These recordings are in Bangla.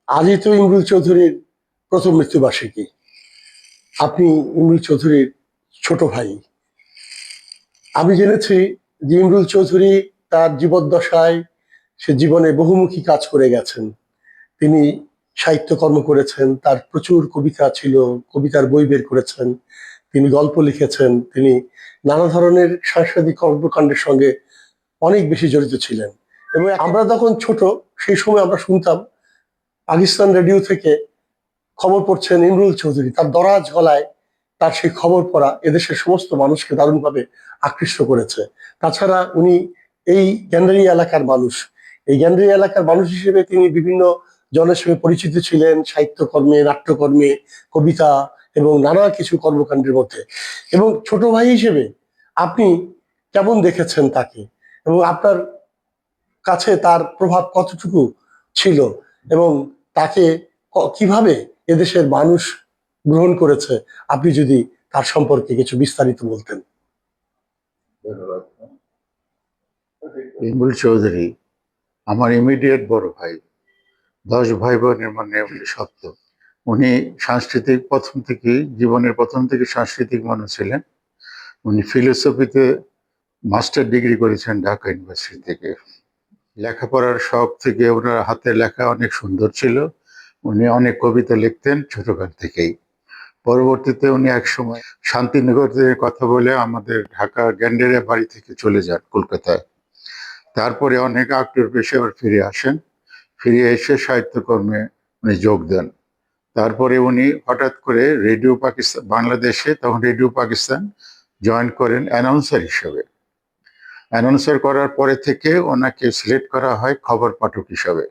আজই তো ইমরুল চৌধুরীর প্রথম মৃত্যুবার্ষিকী। আপনি ইমরুল চৌধুরীর ছোট ভাই। আমি জেনেছি যে ইমরুল চৌধুরী তার জীবদ্দশায় সে জীবনে বহুমুখী কাজ করে গেছেন। তিনি সাহিত্যকর্ম করেছেন, তার প্রচুর কবিতা ছিল, কবিতার বই বের করেছেন, তিনি গল্প লিখেছেন, তিনি নানা ধরনের সাংস্কৃতিক কর্মকাণ্ডের সঙ্গে অনেক বেশি জড়িত ছিলেন। এবং আমরা যখন ছোট, সেই সময় আমরা শুনতাম পাকিস্তান রেডিও থেকে খবর পড়ছেন ইমরুল চৌধুরী, তার দরাজ গলায় তার সেই খবর পড়া এদেশের সমস্ত মানুষকে দারুণভাবে আকৃষ্ট করেছে। তাছাড়া উনি এই গ্যান্ডারি এলাকার মানুষ। এই গ্যান্ডারি এলাকার মানুষ হিসেবে তিনি বিভিন্ন জনের সঙ্গে পরিচিত ছিলেন, সাহিত্যকর্মে, নাট্যকর্মে, কবিতা এবং নানা কিছু কর্মকাণ্ডের মধ্যে। এবং ছোট ভাই হিসেবে আপনি কেমন দেখেছেন তাকে, এবং আপনার কাছে তার প্রভাব কতটুকু ছিল, এবং তাকে কিভাবে এদেশের মানুষ গ্রহণ করেছে, আপনি যদি তার সম্পর্কে কিছু বিস্তারিত বলতেন। ধন্যবাদ। ইমরুল চৌধুরী আমার ইমিডিয়েট বড় ভাই। 10 ভাই বোনের মধ্যে উনি সপ্তম। উনি সাংস্কৃতিক জীবনের প্রথম থেকে সাংস্কৃতিক মানুষ ছিলেন। উনি ফিলোসফিতে মাস্টার ডিগ্রি করেছেন ঢাকা ইউনিভার্সিটি থেকে। লেখাপড়ার শখ থেকে ওনার হাতের লেখা অনেক সুন্দর ছিল। উনি অনেক কবিতা লিখতেন ছোটকাল থেকেই। পরবর্তীতে উনি একসময় শান্তিনগরের কথা বলে আমাদের ঢাকা গ্যান্ডারিয়া বাড়ি থেকে চলে যান কলকাতায়। তারপরে অনেক আগ্রহ পেশে আবার ফিরে আসেন। ফিরে এসে সাহিত্যকর্মে উনি যোগ দেন। তারপরে উনি হঠাৎ করে রেডিও পাকিস্তান, বাংলাদেশে তখন রেডিও পাকিস্তান জয়েন করেন অ্যানাউন্সার হিসেবে। অ্যানাউন্সার করার পরে থেকে ওনাকে সিলেক্ট করা হয় খবর পাঠক হিসাবে।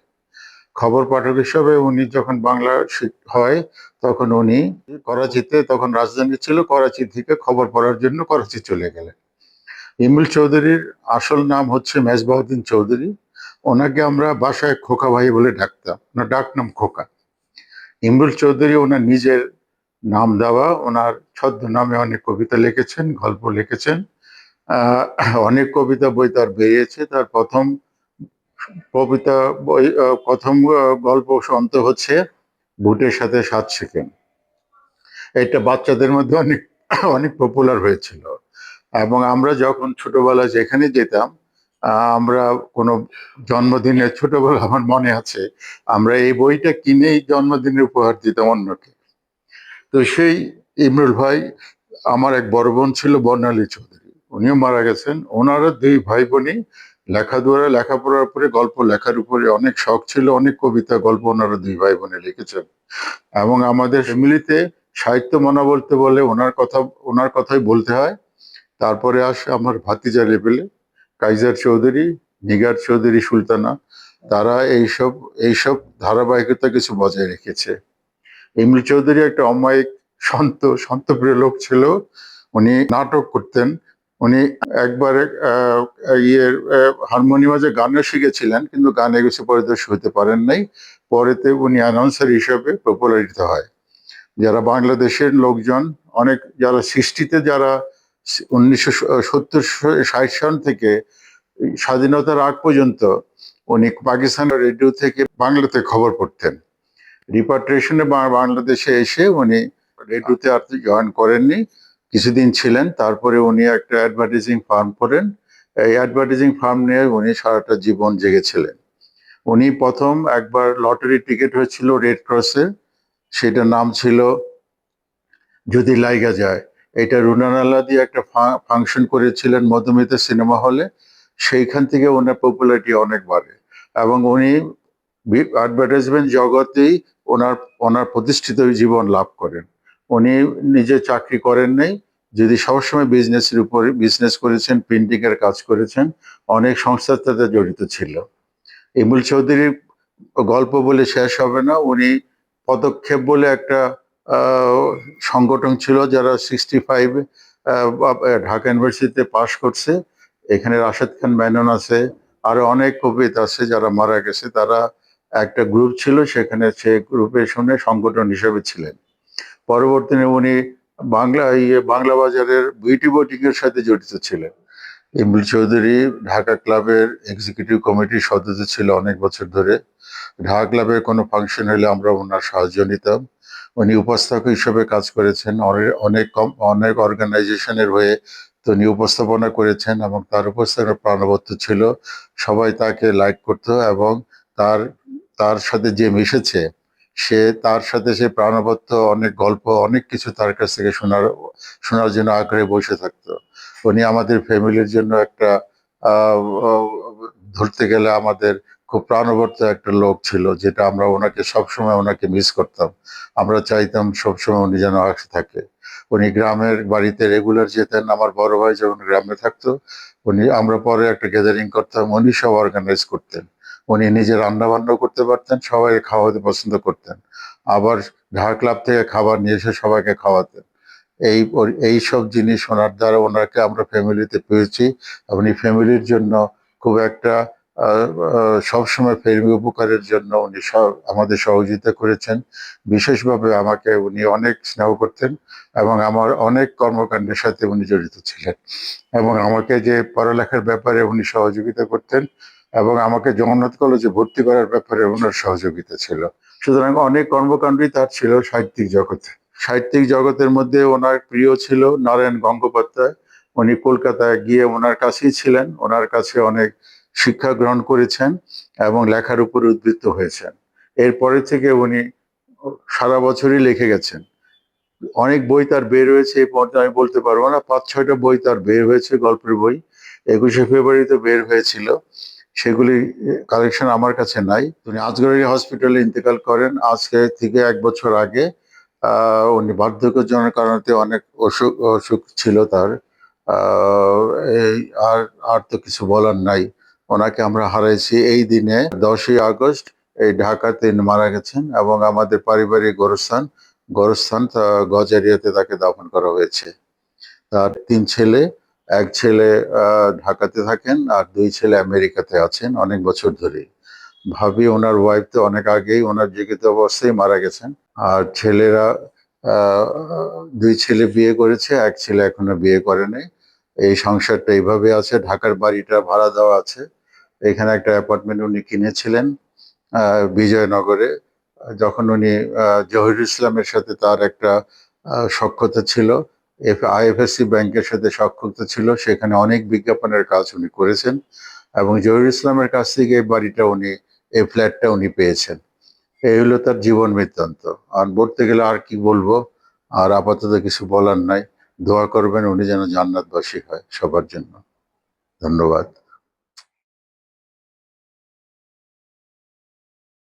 খবর পাঠক হিসাবে উনি যখন বাংলা হয় তখন উনি করাচিতে, তখন রাজধানী ছিল, করাচি থেকে খবর পড়ার জন্য করাচি চলে গেলেন। ইমরুল চৌধুরীর আসল নাম হচ্ছে মেজবাউদ্দিন চৌধুরী। ওনাকে আমরা বাসায় খোকা ভাই বলে ডাকতাম, ওনার ডাক নাম খোকা। ইমরুল চৌধুরী ওনার নিজের নাম দেওয়া। ওনার ছদ্মনামে অনেক কবিতা লিখেছেন, গল্প লিখেছেন। অনেক কবিতা বই তার বেরিয়েছে। তার প্রথম কবিতা বই, প্রথম গল্প সন্ত হচ্ছে বুটের সাথে 7 সেকেন্ড। এটা বাচ্চাদের মধ্যে অনেক অনেক পপুলার হয়েছিল। এবং আমরা যখন ছোটবেলায় যেখানে যেতাম, আমরা কোনো জন্মদিনে, ছোটবেলা আমার মনে আছে, আমরা এই বইটা কিনেই জন্মদিনে উপহার দিতাম অন্যকে। তো সেই ইমরুল ভাই, আমার এক বড় বোন ছিল বর্ণালী চৌধুরী, উনিও মারা গেছেন। ওনারা 2 ভাই বোনই লেখাপড়ার উপরে, গল্প লেখার উপরে অনেক শখ ছিল। অনেক কবিতা, গল্প ওনারা 2 ভাই বোনে লিখেছেন। এবং আমাদের ফ্যামিলিতে সাহিত্য মনা বলতে বলে ওনার কথাই বলতে হয়। তারপরে আসে আমার ভাতিজা লেভেলে কাইজার চৌধুরী, নিগার চৌধুরী, সুলতানা। তারা এইসব ধারাবাহিকতা কিছু বজায় রেখেছে। ইমরুল চৌধুরী একটা অমায়িক সন্তপ্রিয় লোক ছিল। উনি নাটক করতেন। উনি একবারে হারমোনিয়ামে গানও শিখেছিলেন, কিন্তু গানে কিছু পরিদর্শী হতে পারেন নাই। পরেতে উনি অ্যানাউন্সার হিসেবে পপুলারিত হয়। যারা বাংলাদেশের লোকজন, অনেক যারা সৃষ্টিতে, যারা 1970-60 সন থেকে স্বাধীনতার আগ পর্যন্ত উনি পাকিস্তানের রেডিও থেকে বাংলাতে খবর পড়তেন। রিপাট্রিয়েশনে বাংলাদেশে এসে উনি রেডিওতে আর জয়েন করেননি, কিছুদিন ছিলেন। তারপরে উনি একটা অ্যাডভার্টাইজিং ফার্ম করেন। এই অ্যাডভার্টাইজিং ফার্ম নিয়ে উনি সারাটা জীবন জেগেছিলেন। উনি প্রথম একবার লটারি টিকিট হয়েছিল রেড ক্রসের, সেটার নাম ছিল যদি লাইগা যায়। এটা রুনানাল্লাহ দিয়ে একটা ফাংশন করেছিলেন মধুমিতা সিনেমা হলে। সেইখান থেকে ওনার পপুলারিটি অনেক বাড়ে। এবং উনি অ্যাডভার্টাইজমেন্ট জগতেই ওনার ওনার প্রতিষ্ঠিত জীবন লাভ করেন। উনি নিজে চাকরি করেন নাই, যদি সবসময় বিজনেসের উপরে বিজনেস করেছেন, প্রিন্টিং এর কাজ করেছেন, অনেক সংস্থার সাথে জড়িত ছিল। ইমরুল চৌধুরীর গল্প বলে শেষ হবে না। উনি পদক্ষেপ বলে একটা সংগঠন ছিল, যারা 65 ঢাকা ইউনিভার্সিটিতে পাশ করছে। এখানে রাশেদ খান মেনন আছে, আরো অনেক কবিতা আছে যারা মারা গেছে। তারা একটা গ্রুপ ছিল, সেখানে সে গ্রুপের শুনে সংগঠন হিসেবে ছিলেন। পরবর্তীতে উনি বাংলা বাজারের বিউটি বোর্ডিং এর সাথে জড়িত ছিলেন। ইমরুল চৌধুরী ঢাকা ক্লাবের এক্সিকিউটিভ কমিটির সদস্য ছিল অনেক বছর ধরে। ঢাকা ক্লাবের কোনো ফাংশন হলে আমরা ওনার সাহায্য নিতাম। উনি উপস্থাপক হিসেবে কাজ করেছেন, অনেক অর্গানাইজেশনের হয়ে তো উনি উপস্থাপনা করেছেন এবং তার উপস্থাপনা প্রাণবন্ত ছিল। সবাই তাকে লাইক করতো এবং তার তার সাথে যে মিশেছে তার সাথে সে প্রাণবন্ত অনেক গল্প, অনেক কিছু তার কাছ থেকে শোনার জন্য আগ্রহে বসে থাকতো। উনি আমাদের ফ্যামিলির জন্য একটা আহ, আহ, ধরতে গেলে আমাদের খুব প্রাণবন্ত একটা লোক ছিল, যেটা আমরা ওনাকে মিস করতাম। আমরা চাইতাম সবসময় উনি যেন আসে থাকে। উনি গ্রামের বাড়িতে রেগুলার যেতেন। আমার বড় ভাই যখন গ্রামে থাকতো, আমরা পরে একটা গ্যাদারিং করতাম, উনি সব অর্গানাইজ করতেন। উনি নিজে রান্না বান্না করতে পারতেন, সবাই খাওয়াতে পছন্দ করতেন। আবার ঢাকা ক্লাব থেকে খাবার নিয়ে এসে সবাইকে খাওয়াতেন। এই সব জিনিস ওনার দ্বারা ওনাকে আমরা ফ্যামিলিতে পেয়েছি। উনি ফ্যামিলির জন্য খুব একটা সবসময় ফ্যামিলি উপকারের জন্য উনি আমাদের সহযোগিতা করেছেন। বিশেষভাবে আমাকে উনি অনেক স্নেহ করতেন এবং আমার অনেক কর্মকাণ্ডের সাথে উনি জড়িত ছিলেন এবং আমাকে যে পড়ালেখার ব্যাপারে উনি সহযোগিতা করতেন এবং আমাকে জগন্নাথ কলেজে ভর্তি করার ব্যাপারে ওনার সহযোগিতা ছিল। সুতরাং অনেক কর্মকাণ্ডই তার ছিল সাহিত্যিক জগতে। সাহিত্যিক জগতের মধ্যে ওনার প্রিয় ছিল নারায়ণ গঙ্গোপাধ্যায়। উনি কলকাতায় গিয়ে ওনার কাছেই ছিলেন, ওনার কাছে অনেক শিক্ষা গ্রহণ করেছেন এবং লেখার উপর উদ্বৃত্ত হয়েছেন। এরপরে থেকে উনি সারা বছরই লিখে গেছেন। অনেক বই তার বের হয়েছে, এই পর্যায়ে আমি বলতে পারবো না, 5-6টা বই তার বের হয়েছে, গল্পের বই। 21শে ফেব্রুয়ারিতে বের হয়েছিল। সেগুলি কালেকশন আমার কাছে নাই। উনি আজগরি হসপিটালে ইন্তেকাল করেন আজকে থেকে 1 বছর আগে। উনি বার্ধক্যজনের কারণে অনেক অসুখ অসুখ ছিল তার। আহ, এই আর আর তো কিছু বলার নাই। ওনাকে আমরা হারাইছি এই দিনে 10ই আগস্ট এই ঢাকাতে মারা গেছেন এবং আমাদের পারিবারিক গোরস্থান গজারিয়াতে তাকে দাফন করা হয়েছে। তার 3 ছেলে, এক ছেলে ঢাকাতে থাকেন আর 2 ছেলে আমেরিকাতে আছেন অনেক বছর ধরে। ভাবি ওনার ওয়াইফ তো অনেক আগেই ওনার জীবিত অবস্থায় মারা গেছেন। আর ছেলেরা 2 ছেলে বিয়ে করেছে, এক ছেলে এখনো বিয়ে করেনি। এই সংসারটা এইভাবে আছে। ঢাকার বাড়িটা ভাড়া দেওয়া আছে। এখানে একটা অ্যাপার্টমেন্ট উনি কিনেছিলেন বিজয়নগরে। যখন উনি জহিরুল ইসলামের সাথে তার একটা সখ্যতা ছিল, আইএফএসসি ব্যাংকের সাথে সখ্যতা ছিল, সেখানে অনেক বিজ্ঞাপনের কাজ উনি করেছেন এবং জহিরুল ইসলামের কাছ থেকে এই ফ্ল্যাটটা উনি পেয়েছেন। এই হলো তার জীবন বৃত্তান্ত। আর বলতে গেলে আর কি বলবো, আর আপাতত কিছু বলার নাই। দোয়া করবেন উনি যেন জান্নাতবাসী হয় সবার জন্য। ধন্যবাদ।